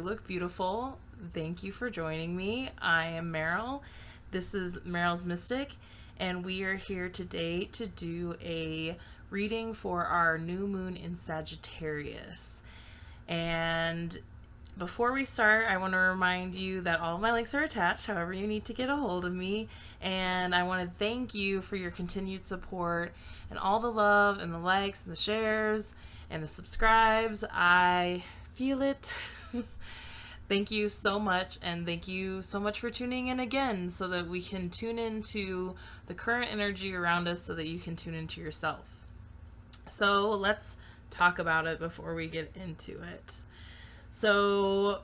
look beautiful. Thank you for joining me. I am Meryl. This is Meryl's Mystic, and we are here today to do a reading for our new moon in Sagittarius. And before we start, I want to remind you that all of my links are attached, however you need to get a hold of me. And I want to thank you for your continued support and all the love and the likes and the shares and the subscribes. I feel it. Thank you so much, and thank you so much for tuning in again so that we can tune into the current energy around us so that you can tune into yourself. So let's talk about it before we get into it. So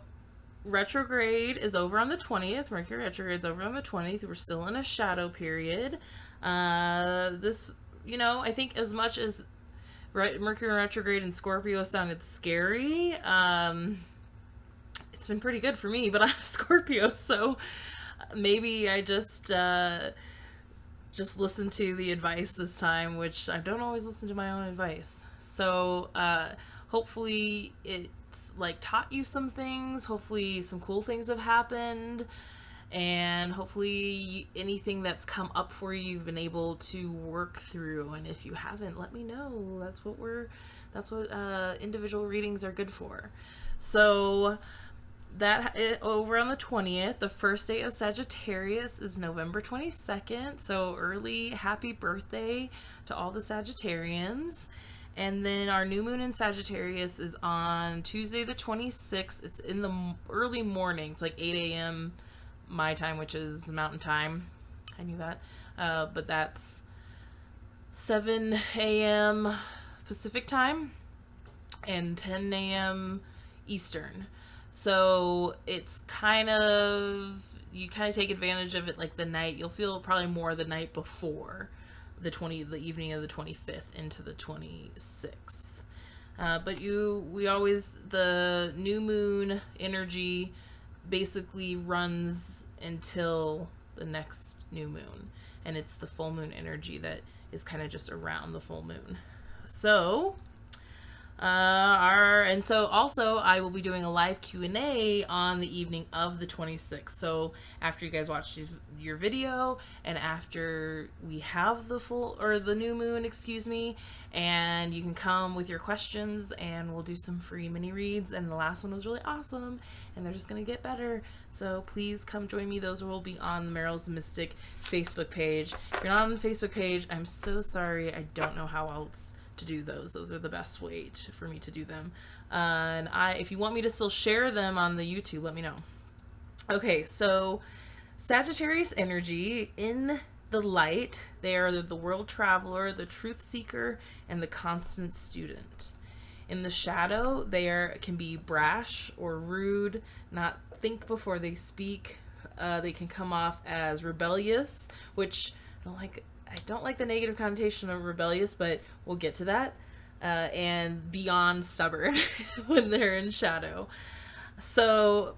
retrograde is over on the 20th. Mercury retrograde is over on the 20th. We're still in a shadow period. This, I think as much as Mercury retrograde in Scorpio sounded scary, it's been pretty good for me, but I'm a Scorpio, so maybe I just listen to the advice this time, which I don't always listen to my own advice. So hopefully it's taught you some things. Hopefully some cool things have happened, and hopefully anything that's come up for you, you've been able to work through. And if you haven't, let me know. That's what individual readings are good for. So over on the 20th, the first day of Sagittarius is November 22nd. So early happy birthday to all the Sagittarians. And then our new moon in Sagittarius is on Tuesday the 26th. It's in the early morning. It's 8 a.m. my time, which is Mountain Time. I knew that. But that's 7 a.m. Pacific Time and 10 a.m. Eastern. So it's you take advantage of it the night. You'll feel probably more the night before the evening of the 25th into the 26th. But the new moon energy basically runs until the next new moon, and it's the full moon energy that is kind of just around the full moon. So also I will be doing a live Q&A on the evening of the 26th. So after you guys watch your video, and after we have the new moon, and you can come with your questions, and we'll do some free mini reads. And the last one was really awesome, and they're just gonna get better. So please come join me. Those will be on Meryl's Mystic Facebook page. If you're not on the Facebook page, I'm so sorry. I don't know how else to do those. Those are the best way for me to do them. And if you want me to still share them on the YouTube, let me know. Okay, so Sagittarius energy in the light, they are the world traveler, the truth seeker, and the constant student. In the shadow, they can be brash or rude, not think before they speak. They can come off as rebellious, which I don't like the negative connotation of rebellious, but we'll get to that. And beyond stubborn when they're in shadow. So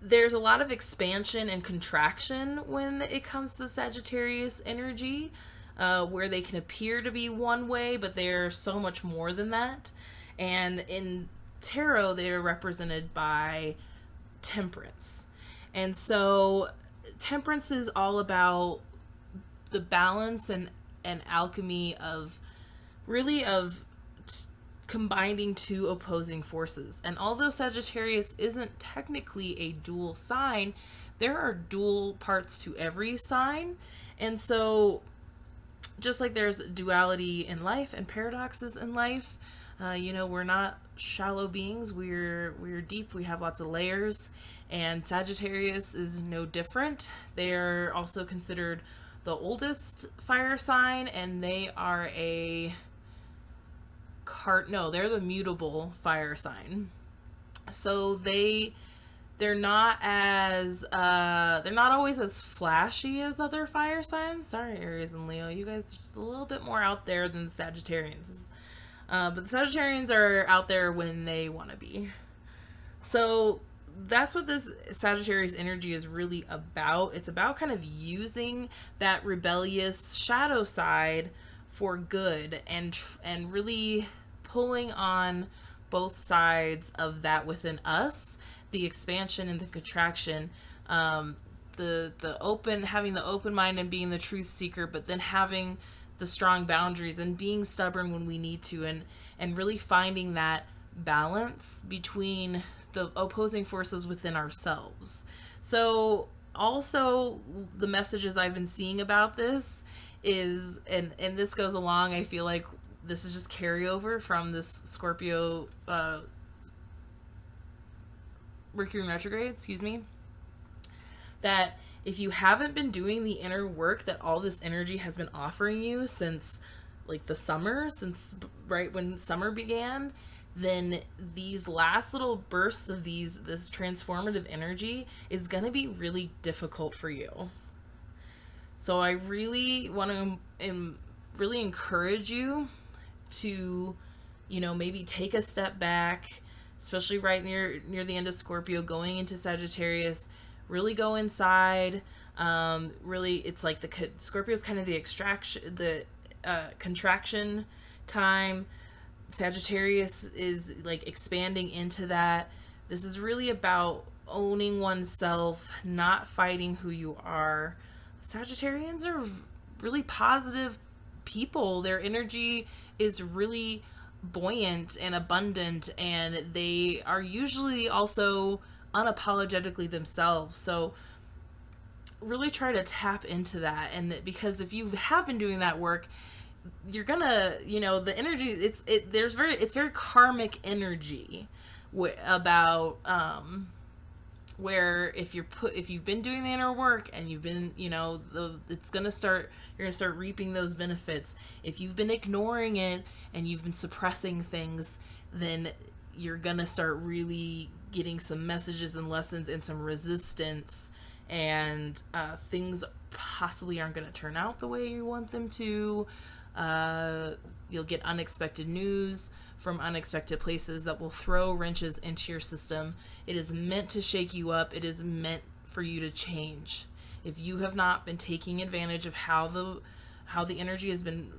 there's a lot of expansion and contraction when it comes to the Sagittarius energy, where they can appear to be one way, but they're so much more than that. And in tarot, they're represented by temperance. And so temperance is all about the balance and alchemy of combining two opposing forces. And although Sagittarius isn't technically a dual sign, there are dual parts to every sign. And so just like there's duality in life and paradoxes in life, we're not shallow beings. We're deep. We have lots of layers, and Sagittarius is no different. They're also considered the oldest fire sign, and they are they're the mutable fire sign. So they're not always as flashy as other fire signs. Sorry, Aries and Leo, you guys are just a little bit more out there than the Sagittarians. But the Sagittarians are out there when they want to be. So that's what this Sagittarius energy is really about. It's about kind of using that rebellious shadow side for good, and really pulling on both sides of that within us, the expansion and the contraction, the open, having the open mind and being the truth seeker, but then having the strong boundaries and being stubborn when we need to, and really finding that balance between the opposing forces within ourselves. So also the messages I've been seeing about this is, and this goes along, I feel like this is just carryover from this Scorpio Mercury retrograde, excuse me, that if you haven't been doing the inner work that all this energy has been offering you since like the summer, since right when summer began, then these last little bursts of this transformative energy is going to be really difficult for you. So I really want to really encourage you to, you know, maybe take a step back, especially right near the end of Scorpio, going into Sagittarius. Really go inside. Really, it's like Scorpio is kind of the contraction time. Sagittarius is like expanding into that. This is really about owning oneself, not fighting who you are. Sagittarians are really positive people. Their energy is really buoyant and abundant, and they are usually also unapologetically themselves. So really try to tap into that, and because if you have been doing that work, you're gonna, you know, the energy, it's very karmic energy about where if you've been doing the inner work and you've been, you know, you're gonna start reaping those benefits. If you've been ignoring it and you've been suppressing things, then you're gonna start really getting some messages and lessons and some resistance, and things possibly aren't going to turn out the way you want them to. You'll get unexpected news from unexpected places that will throw wrenches into your system. It is meant to shake you up. It is meant for you to change. If you have not been taking advantage of how the energy has been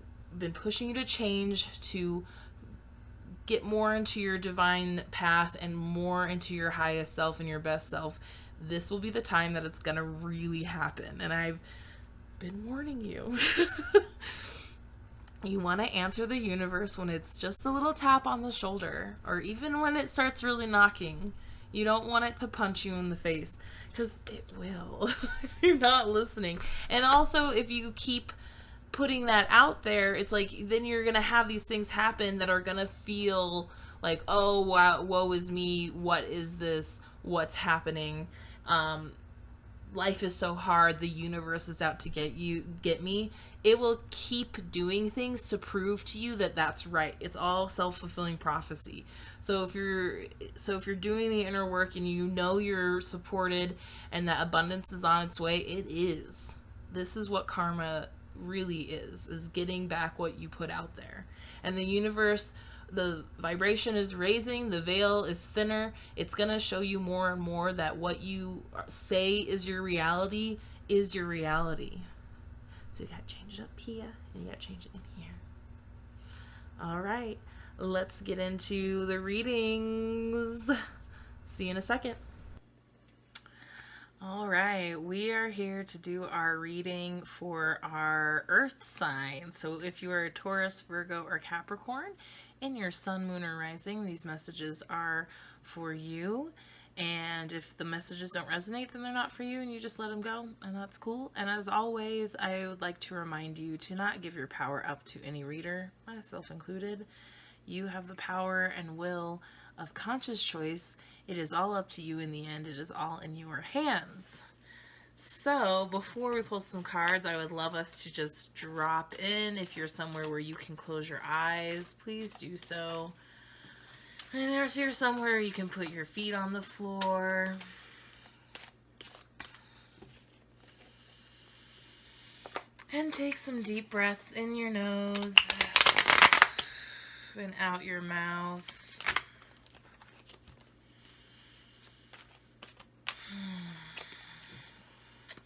pushing you to change, to get more into your divine path and more into your highest self and your best self, this will be the time that it's gonna really happen. And I've been warning you. You want to answer the universe when it's just a little tap on the shoulder, or even when it starts really knocking. You don't want it to punch you in the face, because it will if you're not listening. And also, if you keep putting that out there, it's like then you're gonna have these things happen that are gonna feel like, oh wow, woe is me, what is this, what's happening, life is so hard, the universe is out to get me. It will keep doing things to prove to you that that's right. It's all self-fulfilling prophecy. So if you're doing the inner work and you know you're supported and that abundance is on its way, it is. This is what karma really is getting back what you put out there. And the universe, the vibration is raising, the veil is thinner. It's going to show you more and more that what you say is your reality is your reality. So you got to change it up here and you got to change it in here. All right, let's get into the readings. See you in a second. All right, we are here to do our reading for our earth sign. So if you are a Taurus, Virgo, or Capricorn in your sun, moon, or rising, these messages are for you. And if the messages don't resonate, then they're not for you and you just let them go, and that's cool. And as always, I would like to remind you to not give your power up to any reader, myself included. You have the power and will of conscious choice. It is all up to you in the end. It is all in your hands. So before we pull some cards, I would love us to just drop in. If you're somewhere where you can close your eyes, please do so. And if you're somewhere you can put your feet on the floor. And take some deep breaths in your nose and out your mouth.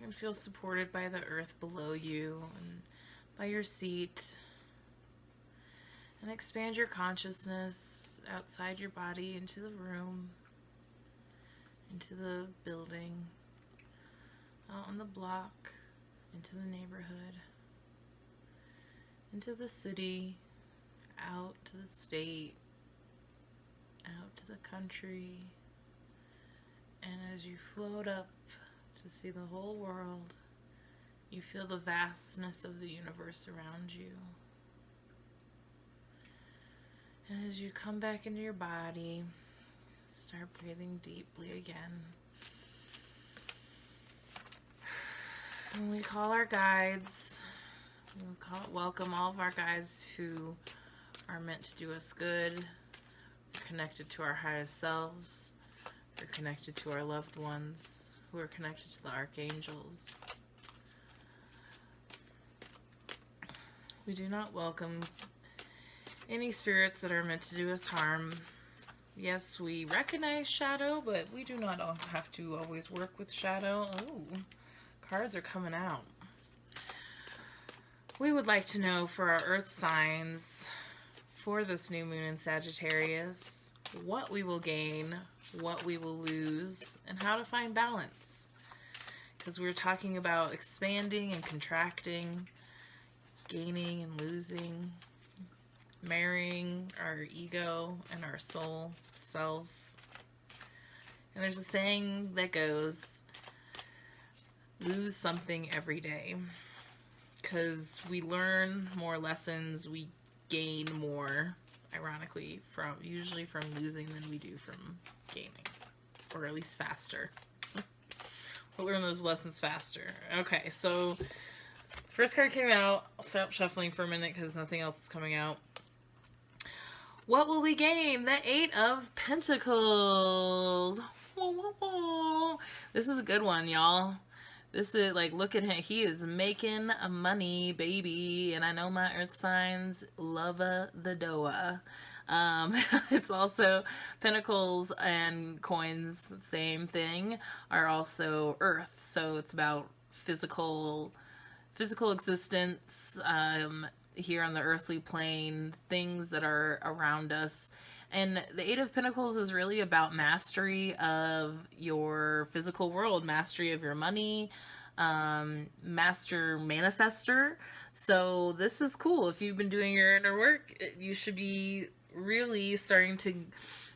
And feel supported by the earth below you and by your seat. And expand your consciousness outside your body into the room, into the building, out on the block, into the neighborhood, into the city, out to the state, out to the country. And as you float up to see the whole world, you feel the vastness of the universe around you. And as you come back into your body, start breathing deeply again. And we call our guides. Welcome all of our guides who are meant to do us good. We're connected to our highest selves. We're connected to our loved ones who are connected to the archangels. We do not welcome any spirits that are meant to do us harm. Yes, we recognize shadow, but we do not have to always work with shadow. Oh, cards are coming out. We would like to know for our earth signs for this new moon in Sagittarius, what we will gain, what we will lose, and how to find balance. Because we're talking about expanding and contracting, gaining and losing, marrying our ego and our soul, self. And there's a saying that goes, lose something every day. Because we learn more lessons, we gain more, ironically, usually from losing than we do from gaining. Or at least faster. We'll learn those lessons faster. Okay, so first card came out. I'll stop shuffling for a minute because nothing else is coming out. What will we gain? The Eight of Pentacles. This is a good one, y'all. This is like, look at him. He is making a money, baby. And I know my earth signs love the doa. It's also Pentacles and coins, same thing, are also earth. So it's about physical existence, here on the earthly plane, things that are around us. And the Eight of Pentacles is really about mastery of your physical world, mastery of your money, master manifester. So this is cool. If you've been doing your inner work, you should be really starting to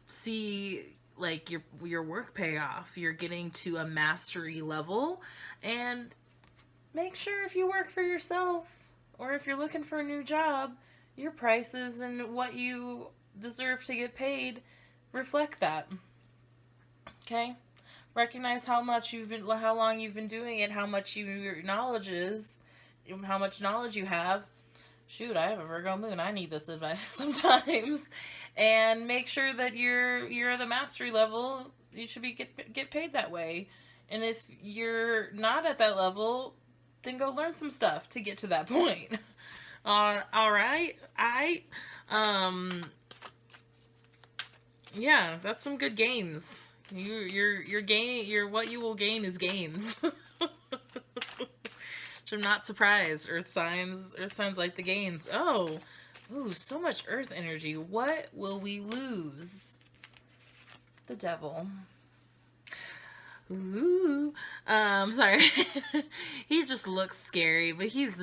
see like your work pay off. You're getting to a mastery level. And make sure if you work for yourself or if you're looking for a new job, your prices and what you deserve to get paid reflect that. Okay? Recognize how long you've been doing it, how much your knowledge is, how much knowledge you have. Shoot, I have a Virgo moon. I need this advice sometimes. And make sure that you're at the mastery level. You should be get paid that way. And if you're not at that level, then go learn some stuff to get to that point. All right. Yeah, that's some good gains. What you will gain is gains. Which I'm not surprised. Earth signs like the gains. Oh, ooh, so much earth energy. What will we lose? The Devil. Ooh. Sorry. He just looks scary, but he's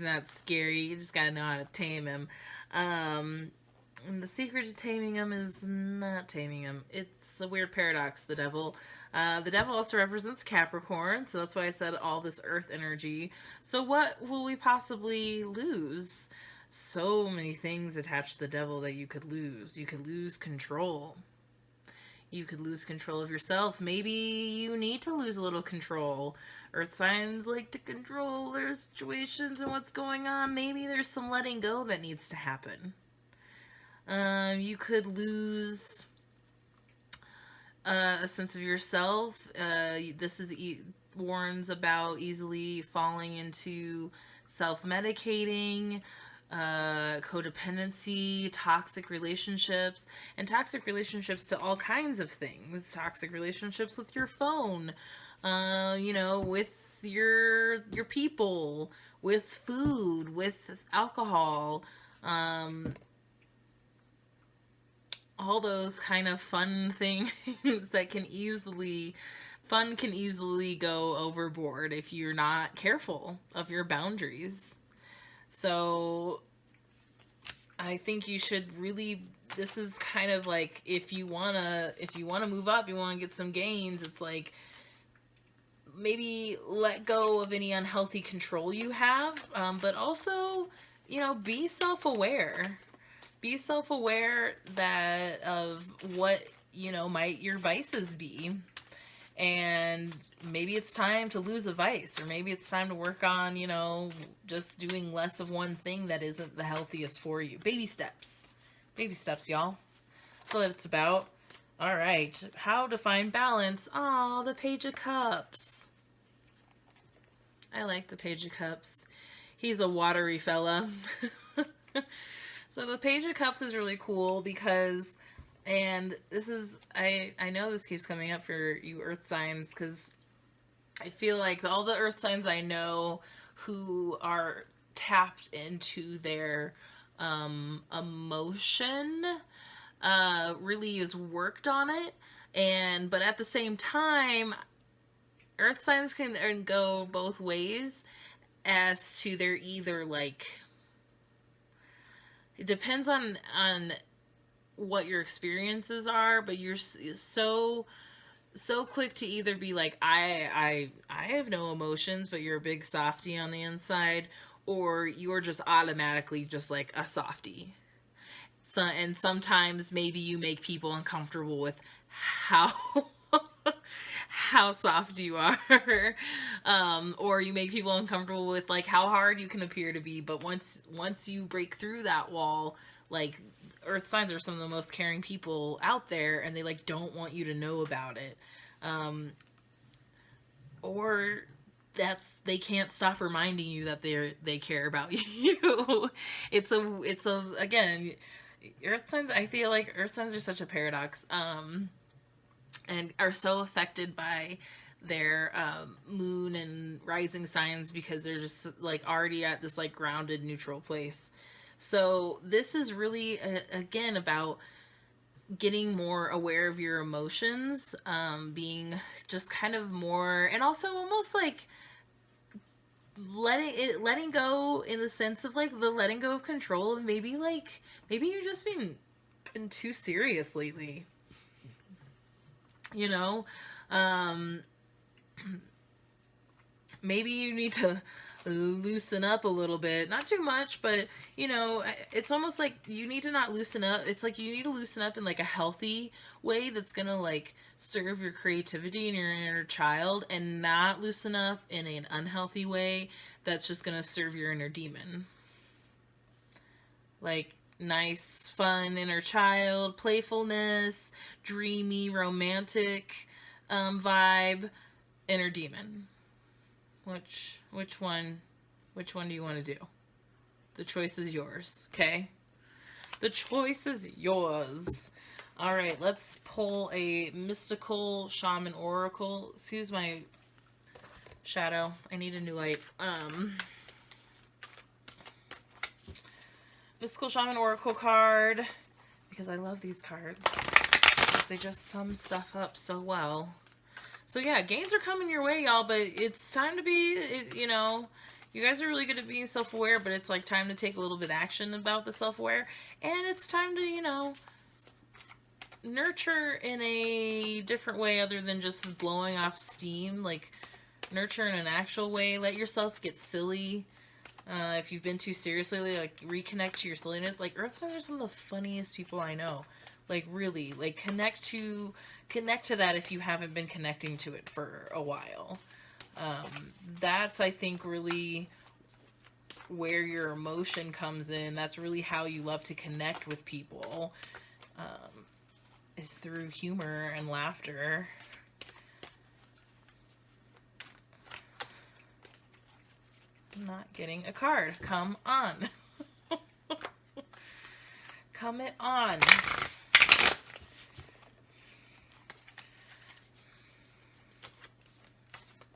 not scary. You just gotta know how to tame him. And the secret to taming him is not taming him. It's a weird paradox, the Devil. The Devil also represents Capricorn, so that's why I said all this earth energy. So what will we possibly lose? So many things attached to the Devil that you could lose. You could lose control. You could lose control of yourself. Maybe you need to lose a little control. Earth signs like to control their situations and what's going on. Maybe there's some letting go that needs to happen. You could lose a sense of yourself. This warns about easily falling into self-medicating, codependency, toxic relationships, and toxic relationships to all kinds of things. Toxic relationships with your phone, with your people, with food, with alcohol, All those kind of fun things that fun can easily go overboard if you're not careful of your boundaries. So I think you should really, this is kind of like, if you want to move up, you want to get some gains, it's like, maybe let go of any unhealthy control you have, but also, be self-aware. Be self-aware that of what, might your vices be. And maybe it's time to lose a vice, or maybe it's time to work on, just doing less of one thing that isn't the healthiest for you. Baby steps. Baby steps, y'all. That's what it's about. All right. How to find balance. Aw, the Page of Cups. I like the Page of Cups. He's a watery fella. So the Page of Cups is really cool because, and this is, I know this keeps coming up for you earth signs, because I feel like all the earth signs I know who are tapped into their emotion really is worked on it. But at the same time, earth signs can go both ways, as to they're either like, it depends on what your experiences are, but you're so quick to either be like, I have no emotions, but you're a big softie on the inside, or you're just automatically just like a softie. So, and sometimes maybe you make people uncomfortable with how how soft you are, or you make people uncomfortable with like how hard you can appear to be. But once you break through that wall, like, earth signs are some of the most caring people out there, and they like don't want you to know about it, or they can't stop reminding you that they care about you. it's a again, earth signs, I feel like earth signs are such a paradox, and are so affected by their moon and rising signs, because they're just like already at this like grounded neutral place. So this is really again about getting more aware of your emotions, being just kind of more, and also almost like letting go, in the sense of like the letting go of control of maybe you're just being too serious lately. Maybe you need to loosen up a little bit, not too much, but it's almost like you need to not loosen up. It's like you need to loosen up in like a healthy way that's gonna like serve your creativity and your inner child, and not loosen up in an unhealthy way that's just gonna serve your inner demon. Like, nice, fun inner child, playfulness, dreamy, romantic vibe, inner demon. Which one do you want to do? The choice is yours, okay? The choice is yours. All right, let's pull a mystical shaman oracle. Excuse my shadow. I need a new light. Mystical shaman oracle card, because I love these cards, because they just sum stuff up so well. So yeah, gains are coming your way, y'all, but it's time to be, you guys are really good at being self-aware, but it's like time to take a little bit of action about the self-aware, and it's time to, nurture in a different way other than just blowing off steam. Like, nurture in an actual way. Let yourself get silly. If you've been too serious lately, like, reconnect to your silliness. Like, earth signs are some of the funniest people I know. Like, really, like, connect to that if you haven't been connecting to it for a while. That's, I think, really where your emotion comes in. That's really how you love to connect with people, is through humor and laughter. I'm not getting a card. Come on. Come it on.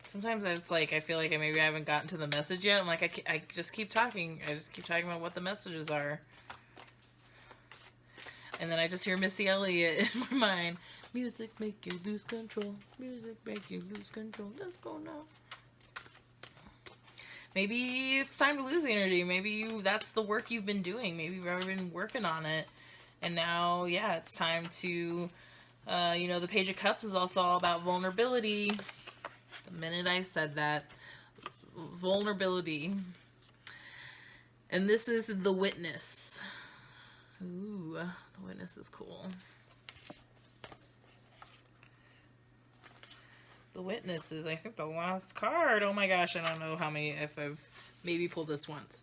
Sometimes it's like, I feel like maybe I haven't gotten to the message yet. I'm like, I just keep talking. I just keep talking about what the messages are. And then I just hear Missy Elliott in my mind. Music make you lose control. Music make you lose control. Let's go now. Maybe it's time to lose the energy. Maybe that's the work you've been doing. Maybe you've already been working on it. And now, yeah, it's time to, the Page of Cups is also all about vulnerability. The minute I said that, vulnerability. And this is the Witness. Ooh, the Witness is cool. The Witness is, I think, the last card. Oh my gosh, I don't know how many, if I've maybe pulled this once.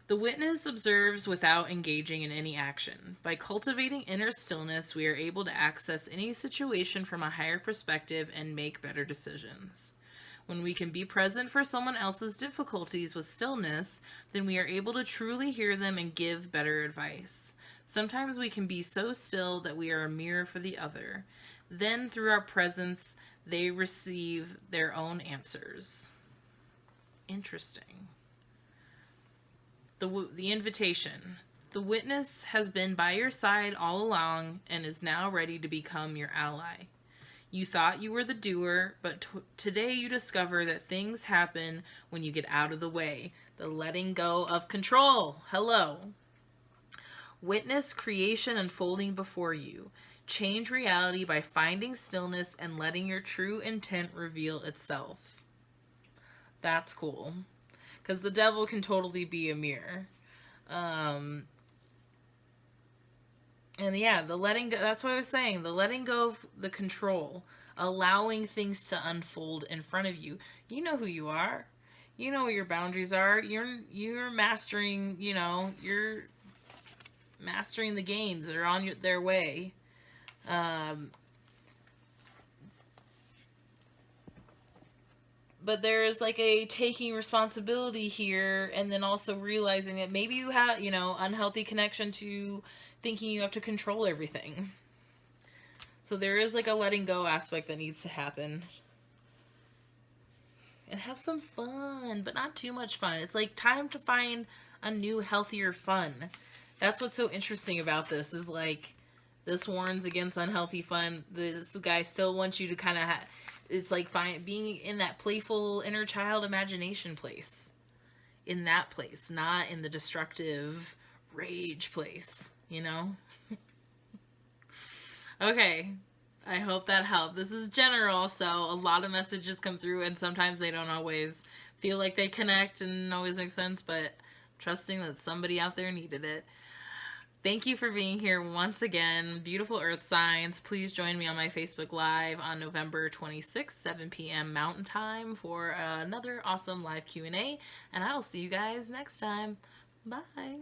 The Witness observes without engaging in any action. By cultivating inner stillness, we are able to access any situation from a higher perspective and make better decisions. When we can be present for someone else's difficulties with stillness, then we are able to truly hear them and give better advice. Sometimes we can be so still that we are a mirror for the other. Then, through our presence, they receive their own answers. Interesting. The invitation. The Witness has been by your side all along and is now ready to become your ally. You thought you were the doer, but today you discover that things happen when you get out of the way. The letting go of control. Hello. Witness creation unfolding before you. Change reality by finding stillness and letting your true intent reveal itself. That's cool. Because the devil can totally be a mirror. And yeah, the letting go, that's what I was saying. The letting go of the control. Allowing things to unfold in front of you. You know who you are. You know what your boundaries are. You're mastering, you're mastering the gains that are on their way. But there is like a taking responsibility here, and then also realizing that maybe you have, unhealthy connection to thinking you have to control everything. So there is like a letting go aspect that needs to happen. And have some fun, but not too much fun. It's like time to find a new, healthier fun. That's what's so interesting about this, is like, this warns against unhealthy fun. This guy still wants you to kind of it's like being in that playful inner child imagination place. In that place, not in the destructive rage place, Okay. I hope that helped. This is general, so a lot of messages come through, and sometimes they don't always feel like they connect and always make sense, but trusting that somebody out there needed it. Thank you for being here once again. Beautiful Earth signs. Please join me on my Facebook Live on November 26th, 7 p.m. Mountain Time for another awesome live Q&A. And I will see you guys next time. Bye.